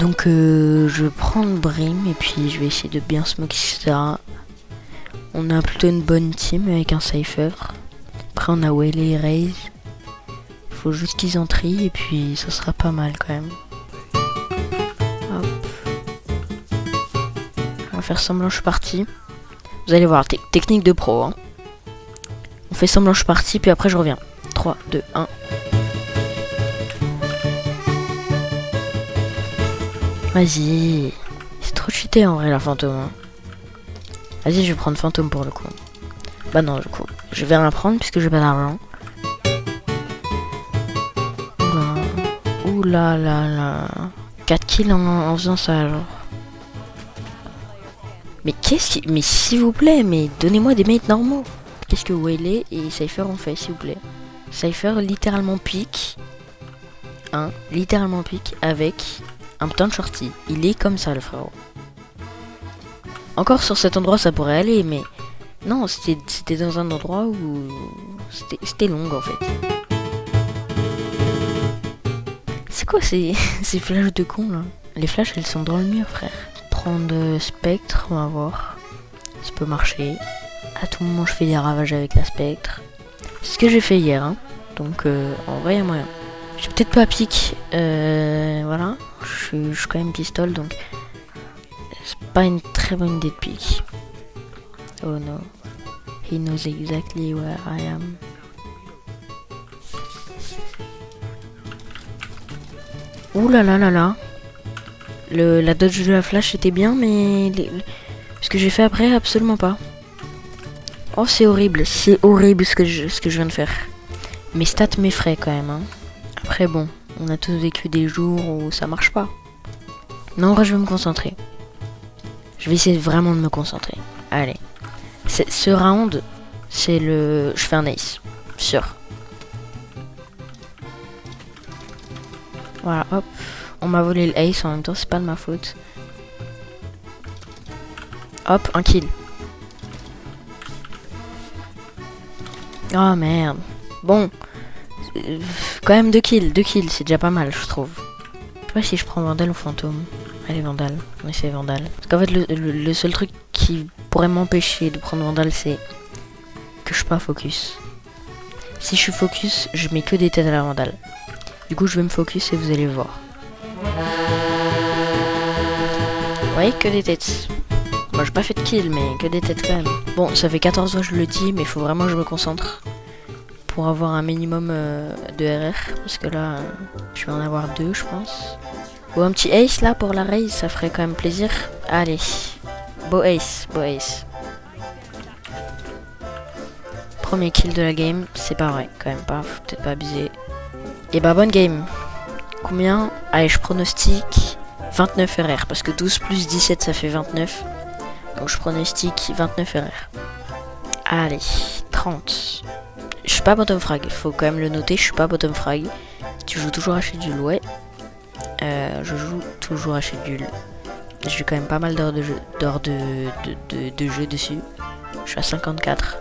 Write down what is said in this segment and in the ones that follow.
Donc je vais prendre Brim et puis je vais essayer de bien smoke, etc. On a plutôt une bonne team avec un Cypher. Après on a Wele et Raze. Faut juste qu'ils en trient et puis ça sera pas mal quand même. Hop. On va faire semblant je suis parti. Vous allez voir, technique de pro. Hein. On fait semblant je suis parti puis après je reviens. 3, 2, 1. Vas-y. C'est trop cheaté en vrai la fantôme. Hein. Vas-y, je vais prendre fantôme pour le coup. Bah non, du coup. Je vais rien prendre puisque j'ai pas d'argent. Ouh là là là. 4 kills en faisant ça alors. Mais qu'est-ce qui... Mais s'il vous plaît, mais donnez-moi des mates normaux. Qu'est-ce que Wele et Cypher ont fait s'il vous plaît? Cypher littéralement pique. Hein, littéralement pique avec un putain de shorty. Il est comme ça le frérot. Encore sur cet endroit ça pourrait aller mais... Non, c'était dans un endroit où... C'était long en fait. C'est quoi ces flashs de con là? Les flashs elles sont dans le mur frère. Prendre Spectre, on va voir. Ça peut marcher. À tout moment je fais des ravages avec la Spectre. C'est ce que j'ai fait hier hein. Donc en vrai y'a moyen. Je suis peut-être pas pique. Voilà. Je suis quand même pistole donc... C'est pas une très bonne idée de pique. Oh no. He knows exactly where I am. Ouh là là là là. La dodge de la flash était bien, mais ce que j'ai fait après, absolument pas. Oh, c'est horrible ce que je viens de faire. Mes stats m'effraient quand même. Hein. Après, bon, on a tous vécu des jours où ça marche pas. Non, en vrai, je vais me concentrer. Je vais essayer vraiment de me concentrer. Allez. Ce round, c'est le... Je fais un ace. Sûr. Voilà, hop. On m'a volé le ace en même temps, c'est pas de ma faute. Hop, un kill. Oh merde. Bon. Quand même 2 kills. 2 kills, c'est déjà pas mal, je trouve. Je sais pas si je prends Vandal ou Fantôme. Allez, Vandal. On essaie Vandal. Parce qu'en fait, le seul truc qui pourrait m'empêcher de prendre Vandal, c'est que je suis pas focus. Si je suis focus, je mets que des têtes à la Vandal. Du coup, je vais me focus et vous allez voir. Vous voyez, que des têtes. Moi, j'ai pas fait de kill, mais que des têtes quand même. Bon, ça fait 14 fois que je le dis, mais il faut vraiment que je me concentre pour avoir un minimum de RR. Parce que là, je vais en avoir 2, je pense. Ou un petit ace là pour la raise, ça ferait quand même plaisir. Allez, beau ace, beau ace. Premier kill de la game, c'est pas vrai, quand même pas, faut peut-être pas abuser. Et bah bonne game. Combien? Allez, je pronostique 29 RR, parce que 12 plus 17 ça fait 29. Donc je pronostique 29 RR. Allez, 30. Je suis pas bottom frag, faut quand même le noter, je suis pas bottom frag. Tu joues toujours à Schedule, ouais. Je joue toujours à Schedule. J'ai quand même pas mal d'heures de jeu dessus. Je suis à 54.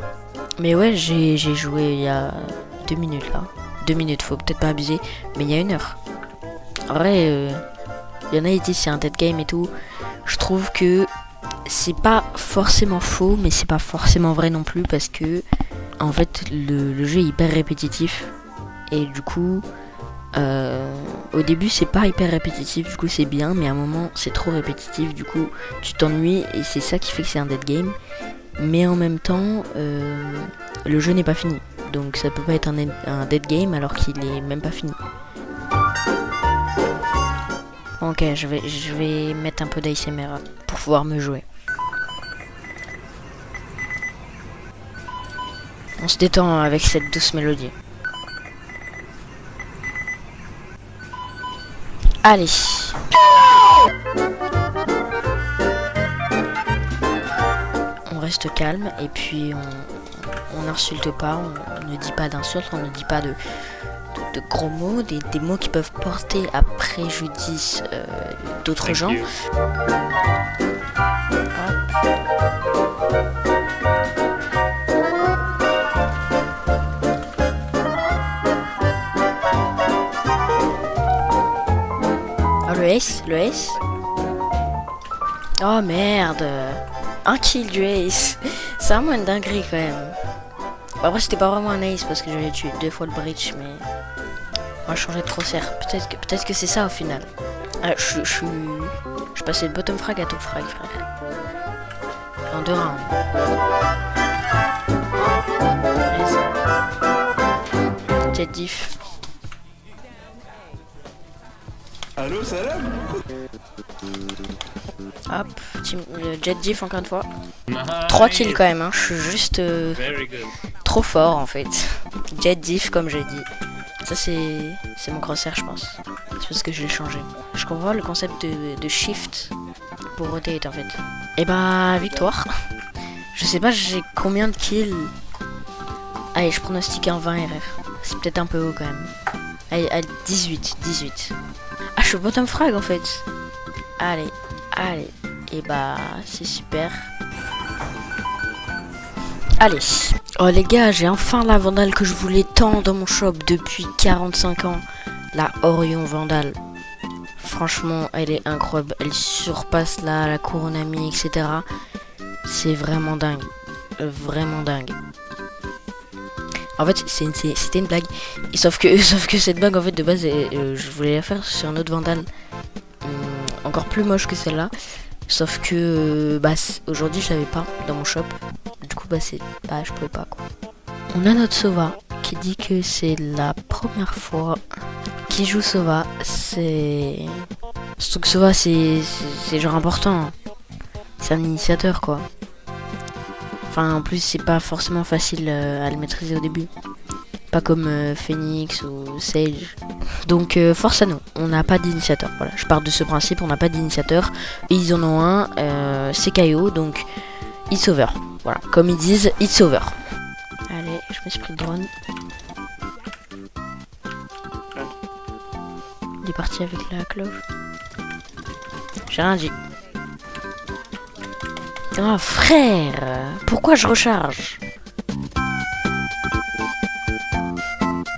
Mais ouais, j'ai joué il y a 2 minutes là. 2 minutes, faut peut-être pas abuser, mais il y a 1 heure. En vrai, il y en a qui disent c'est un dead game et tout. Je trouve que c'est pas forcément faux, mais c'est pas forcément vrai non plus parce que en fait le jeu est hyper répétitif et du coup au début c'est pas hyper répétitif, du coup c'est bien, mais à un moment c'est trop répétitif, du coup tu t'ennuies et c'est ça qui fait que c'est un dead game. Mais en même temps le jeu n'est pas fini, donc ça peut pas être un dead game alors qu'il est même pas fini. Ok, je vais mettre un peu d'ASMR pour pouvoir me jouer. On se détend avec cette douce mélodie. Allez. On reste calme et puis on n'insulte pas, on ne dit pas d'insultes, on ne dit pas de gros mots, des mots qui peuvent porter à préjudice d'autres gens. le ace, le ace. Oh merde. Un kill du ace. C'est vraiment une dinguerie quand même. Bon, après c'était pas vraiment un ace parce que j'avais tué 2 fois le breach, mais moi je changeais de crosshair. Peut-être que c'est ça au final. Ah, je suis passé de bottom frag à top frag, frère. En 2 rounds. Jet diff. Allô, salam. Hop, jet diff encore une fois. 3 kills quand même, hein. Je suis juste trop fort en fait. Jet diff comme j'ai dit. Ça c'est mon crosshair je pense. C'est parce que je l'ai changé. Je comprends le concept de shift pour rotate en fait. Et bah victoire. Je sais pas j'ai combien de kills. Allez je pronostique un 20 RF. C'est peut-être un peu haut quand même. Allez 18. Ah je suis bottom frag en fait. Allez. Et bah c'est super. Allez. Oh les gars, j'ai enfin la Vandale que je voulais tant dans mon shop depuis 45 ans. La Orion Vandale. Franchement, elle est incroyable. Elle surpasse la Kuronami, etc. C'est vraiment dingue. Vraiment dingue. En fait, c'était une blague. Et sauf que cette blague, en fait, de base, je voulais la faire sur un autre Vandale. Encore plus moche que celle-là. Sauf que aujourd'hui, je l'avais pas dans mon shop. Du coup, je pouvais pas, quoi. On a notre Sova qui dit que c'est la première fois qu'il joue Sova. Surtout que Sova, c'est genre important. C'est un initiateur, quoi. Enfin, en plus, c'est pas forcément facile à le maîtriser au début. Pas comme Phoenix ou Sage. Donc, force à nous. On n'a pas d'initiateur. Voilà, je pars de ce principe, on n'a pas d'initiateur. Et ils en ont un, c'est KO, donc it's over. Voilà, comme ils disent, it's over. Allez, je me suis pris le drone. Il est parti avec la cloche. J'ai rien dit. Oh frère, pourquoi je recharge?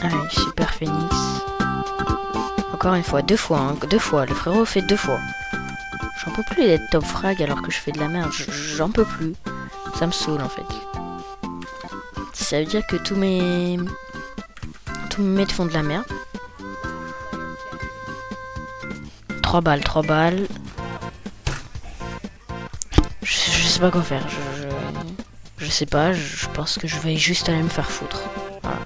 Allez, super Phoenix. Encore une fois, 2 fois, hein, 2 fois. Le frérot fait 2 fois. J'en peux plus d'être top frag alors que je fais de la merde. J'en peux plus. Ça me saoule en fait. Ça veut dire que tous mes mates font de la merde. 3 balles. Je sais pas quoi faire. Je sais pas. Je pense que je vais juste aller me faire foutre. Voilà,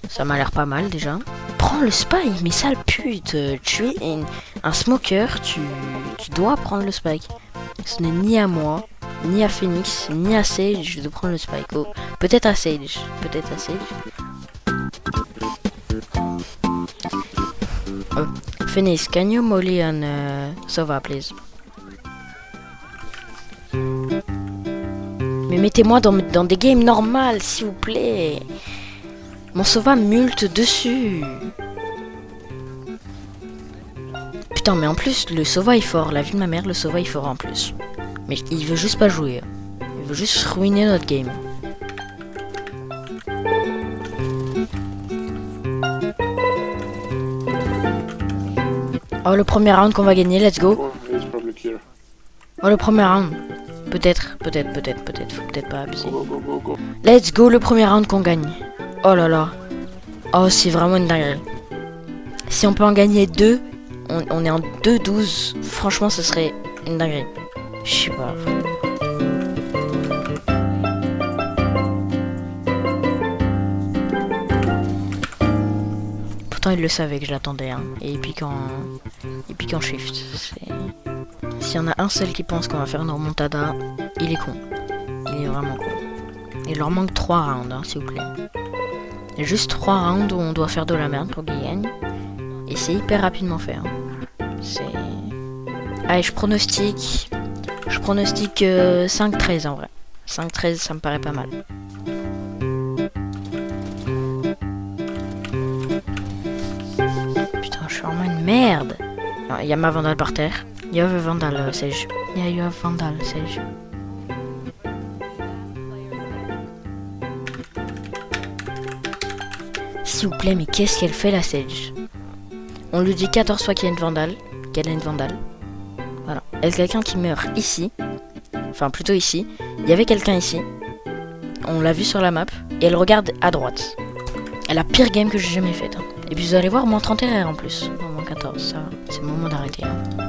ça m'a l'air pas mal déjà. Prends le spike, mais sale pute. Tu es un smoker. Tu dois prendre le spike. Ce n'est ni à moi, ni à Phoenix, ni à Sage de prendre le spike. Oh, peut-être à Sage. Oh. Phoenix, can you molly on Sova, please? Mais mettez-moi dans des games normales, s'il vous plaît. Mon Sova multe dessus. Putain, mais en plus, le Sova est fort. La vie de ma mère, le Sova est fort en plus. Mais il veut juste pas jouer. Il veut juste ruiner notre game. Oh, le premier round qu'on va gagner, let's go. Oh, le premier round. Peut-être. Faut peut-être pas abuser. Let's go, le premier round qu'on gagne. Oh là là. Oh, c'est vraiment une dinguerie. Si on peut en gagner 2, on est en 2-12. Franchement, ce serait une dinguerie. Je sais pas. Pourtant, il le savait que je l'attendais. Hein. Et il pique en shift. S'il y en a un seul qui pense qu'on va faire une remontada, il est con. Il est vraiment con. Il leur manque 3 rounds, hein, s'il vous plaît. Il y a juste 3 rounds où on doit faire de la merde pour qu'ils gagnent. Et c'est hyper rapidement fait. Hein. Allez, je pronostique 5-13 en vrai. 5-13, ça me paraît pas mal. Putain, je suis vraiment une merde. Il y a ma Vandale par terre. You have a Vandal, Sage. Yeah, you have Vandal, Sage. S'il vous plaît, mais qu'est-ce qu'elle fait la Sage? On lui dit 14 fois qu'il y a une vandale. Qu'elle a une vandale. Voilà. Il y a quelqu'un qui meurt ici. Enfin, plutôt ici. Il y avait quelqu'un ici. On l'a vu sur la map. Et elle regarde à droite. Elle a pire game que j'ai jamais faite. Hein. Et puis vous allez voir, moins 30 RR en plus. Non, moins 14, ça. C'est le moment d'arrêter. Hein.